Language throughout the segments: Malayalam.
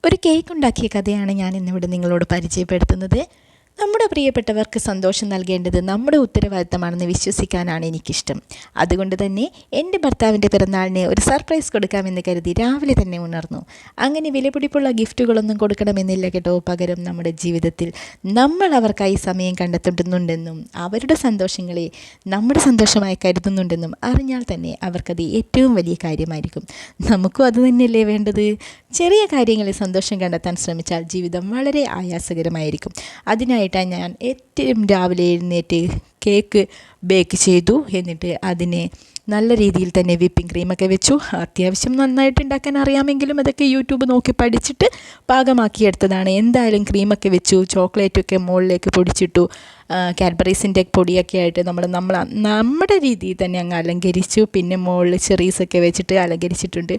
ഒരു കേക്ക് ഉണ്ടാക്കിയ കഥയാണ് ഞാൻ ഇന്നിവിടെ നിങ്ങളോട് പരിചയപ്പെടുത്തുന്നത്. നമ്മുടെ പ്രിയപ്പെട്ടവർക്ക് സന്തോഷം നൽകേണ്ടത് നമ്മുടെ ഉത്തരവാദിത്തമാണെന്ന് വിശ്വസിക്കാനാണ് എനിക്കിഷ്ടം. അതുകൊണ്ട് തന്നെ എൻ്റെ ഭർത്താവിൻ്റെ പിറന്നാളിന് ഒരു സർപ്രൈസ് കൊടുക്കാമെന്ന് കരുതി രാവിലെ തന്നെ ഉണർന്നു. അങ്ങനെ വിലപിടിപ്പുള്ള ഗിഫ്റ്റുകളൊന്നും കൊടുക്കണമെന്നില്ല കേട്ടോ. പകരം നമ്മുടെ ജീവിതത്തിൽ നമ്മൾ അവർക്കായി സമയം കണ്ടെത്തുന്നുണ്ടെന്നും അവരുടെ സന്തോഷങ്ങളെ നമ്മുടെ സന്തോഷമായി കരുതുന്നുണ്ടെന്നും അറിഞ്ഞാൽ തന്നെ അവർക്കത് ഏറ്റവും വലിയ കാര്യമായിരിക്കും. നമുക്കും അത് തന്നെയല്ലേ വേണ്ടത്. ചെറിയ കാര്യങ്ങളിൽ സന്തോഷം കണ്ടെത്താൻ ശ്രമിച്ചാൽ ജീവിതം വളരെ ആയാസകരമായിരിക്കും. അതിനായിട്ടാണ് ഞാൻ ഏറ്റവും രാവിലെ എഴുന്നേറ്റ് കേക്ക് ബേക്ക് ചെയ്തു. എന്നിട്ട് അതിനെ നല്ല രീതിയിൽ തന്നെ വിപ്പിംഗ് ക്രീമൊക്കെ വെച്ചു. അത്യാവശ്യം നന്നായിട്ട് ഉണ്ടാക്കാൻ അറിയാമെങ്കിലും അതൊക്കെ യൂട്യൂബ് നോക്കി പഠിച്ചിട്ട് പാകമാക്കിയെടുത്തതാണ്. എന്തായാലും ക്രീമൊക്കെ വെച്ചു, ചോക്ലേറ്റൊക്കെ മുകളിലേക്ക് പൊടിച്ചിട്ടു, കാഡ്ബറീസിൻ്റെ പൊടിയൊക്കെ ആയിട്ട് നമ്മുടെ രീതിയിൽ തന്നെ അങ്ങ് അലങ്കരിച്ചു. പിന്നെ മുകളിൽ ചെറീസൊക്കെ വെച്ചിട്ട് അലങ്കരിച്ചിട്ടുണ്ട്.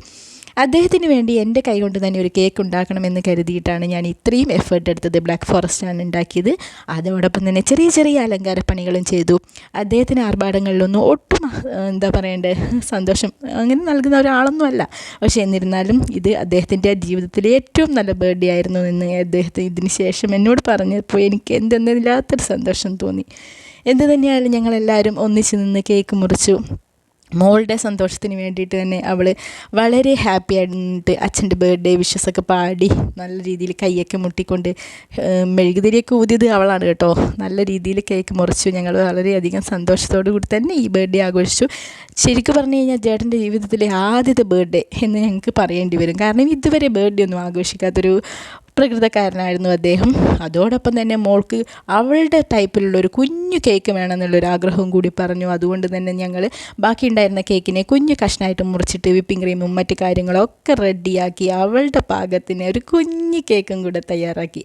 അദ്ദേഹത്തിന് വേണ്ടി എൻ്റെ കൈ കൊണ്ട് തന്നെ ഒരു കേക്ക് ഉണ്ടാക്കണമെന്ന് കരുതിയിട്ടാണ് ഞാൻ ഇത്രയും എഫേർട്ട് എടുത്തത്. ബ്ലാക്ക് ഫോറസ്റ്റാണ് ഉണ്ടാക്കിയത്. അതോടൊപ്പം തന്നെ ചെറിയ ചെറിയ അലങ്കാരപ്പണികളും ചെയ്തു. അദ്ദേഹത്തിന് ആർഭാടങ്ങളിലൊന്നും ഒട്ടും എന്താ പറയണ്ടേ സന്തോഷം അങ്ങനെ നൽകുന്ന ഒരാളൊന്നും അല്ല. പക്ഷേ എന്നിരുന്നാലും ഇത് അദ്ദേഹത്തിൻ്റെ ജീവിതത്തിലെ ഏറ്റവും നല്ല ബർത്ത്ഡേ ആയിരുന്നു എന്ന് അദ്ദേഹത്തിന് ഇതിന് ശേഷം എന്നോട് പറഞ്ഞപ്പോൾ എനിക്ക് എന്തെന്നില്ലാത്തൊരു സന്തോഷം തോന്നി. എന്ത് തന്നെയായാലും ഞങ്ങളെല്ലാവരും ഒന്നിച്ച് നിന്ന് കേക്ക് മുറിച്ചു. മോളുടെ സന്തോഷത്തിന് വേണ്ടിയിട്ട് തന്നെ അവൾ വളരെ ഹാപ്പി ആയിട്ട് അച്ഛൻ്റെ ബർത്ത്ഡേ വിഷസൊക്കെ പാടി നല്ല രീതിയിൽ കൈയൊക്കെ മുട്ടിക്കൊണ്ട് മെഴുകുതിരിയൊക്കെ ഊതിയത് അവളാണ് കേട്ടോ. നല്ല രീതിയിൽ കേക്ക് മുറിച്ചു. ഞങ്ങൾ വളരെയധികം സന്തോഷത്തോടു കൂടി തന്നെ ഈ ബർത്ത്ഡേ ആഘോഷിച്ചു. ശരിക്കും പറഞ്ഞു കഴിഞ്ഞാൽ ചേട്ടൻ്റെ ജീവിതത്തിലെ ആദ്യത്തെ ബർത്ത്ഡേ എന്ന് ഞങ്ങൾക്ക് പറയേണ്ടി വരും. കാരണം ഇതുവരെ ബർത്ത്ഡേ ഒന്നും ആഘോഷിക്കാത്തൊരു പ്രകൃതക്കാരനായിരുന്നു അദ്ദേഹം. അതോടൊപ്പം തന്നെ മോൾക്ക് അവളുടെ ടൈപ്പിലുള്ളൊരു കുഞ്ഞു കേക്ക് വേണമെന്നുള്ളൊരു ആഗ്രഹവും കൂടി പറഞ്ഞു. അതുകൊണ്ട് തന്നെ ഞങ്ങൾ ബാക്കി ഉണ്ടായിരുന്ന കേക്കിനെ കുഞ്ഞു കഷ്ണമായിട്ട് മുറിച്ചിട്ട് വിപ്പിംഗ് ക്രീമും മറ്റു കാര്യങ്ങളൊക്കെ റെഡിയാക്കി അവളുടെ പാകത്തിന് ഒരു കുഞ്ഞു കേക്കും കൂടെ തയ്യാറാക്കി.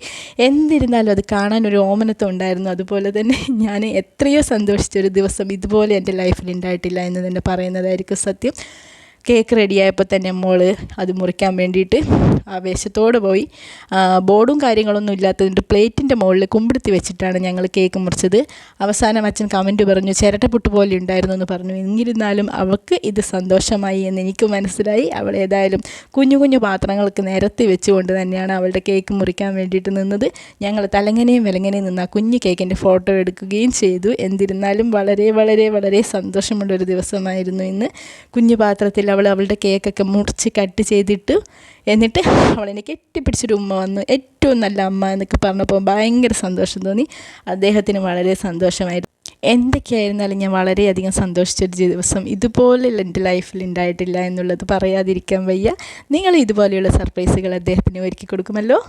എന്നിരുന്നാലും അത് കാണാൻ ഒരു ഓമനത്വം ഉണ്ടായിരുന്നു. അതുപോലെ തന്നെ ഞാൻ എത്രയോ സന്തോഷിച്ചൊരു ദിവസം ഇതുപോലെ എൻ്റെ ലൈഫിൽ ഉണ്ടായിട്ടില്ല എന്ന് തന്നെ പറയുന്നതായിരിക്കും സത്യം. കേക്ക് റെഡിയായപ്പോൾ തന്നെ മോള് അത് മുറിക്കാൻ വേണ്ടിയിട്ട് ആവേശത്തോടെ പോയി. ബോർഡും കാര്യങ്ങളൊന്നും ഇല്ലാത്തതിൻ്റെ പ്ലേറ്റിൻ്റെ മുകളിൽ കുമ്പിടുത്തി വെച്ചിട്ടാണ് ഞങ്ങൾ കേക്ക് മുറിച്ചത്. അവസാനം അച്ഛൻ കമൻറ്റ് പറഞ്ഞു, ചിരട്ടപ്പുട്ട് പോലെ ഉണ്ടായിരുന്നു എന്ന് പറഞ്ഞു. എന്നിരുന്നാലും അവൾക്ക് ഇത് സന്തോഷമായി എന്ന് എനിക്ക് മനസ്സിലായി. അവൾ ഏതായാലും കുഞ്ഞു കുഞ്ഞു പാത്രങ്ങൾക്ക് നിരത്തി വെച്ചുകൊണ്ട് തന്നെയാണ് അവളുടെ കേക്ക് മുറിക്കാൻ വേണ്ടിയിട്ട് നിന്നത്. ഞങ്ങൾ തലങ്ങനെയും വിലങ്ങനെയും നിന്ന് ആ കുഞ്ഞു കേക്കിൻ്റെ ഫോട്ടോ എടുക്കുകയും ചെയ്തു. എന്നിരുന്നാലും വളരെ വളരെ വളരെ സന്തോഷമുള്ളൊരു ദിവസമായിരുന്നു ഇന്ന്. കുഞ്ഞു പാത്രത്തിൽ അവളുടെ കേക്കൊക്കെ മുറിച്ച് കട്ട് ചെയ്തിട്ട് എന്നിട്ട് അവളെന്നെ കെട്ടിപ്പിടിച്ചൊരു ഉമ്മ വന്നു. ഏറ്റവും നല്ല അമ്മ എന്നൊക്കെ പറഞ്ഞപ്പോൾ ഭയങ്കര സന്തോഷം തോന്നി. അദ്ദേഹത്തിന് വളരെ സന്തോഷമായിരുന്നു. എന്തൊക്കെയായിരുന്നാലും ഞാൻ വളരെയധികം സന്തോഷിച്ചൊരു ദിവസം ഇതുപോലെ എൻ്റെ ലൈഫിൽ ഉണ്ടായിട്ടില്ല എന്നുള്ളത് പറയാതിരിക്കാൻ വയ്യ. നിങ്ങൾ ഇതുപോലെയുള്ള സർപ്രൈസുകൾ അദ്ദേഹത്തിന് ഒരുക്കി കൊടുക്കുമല്ലോ.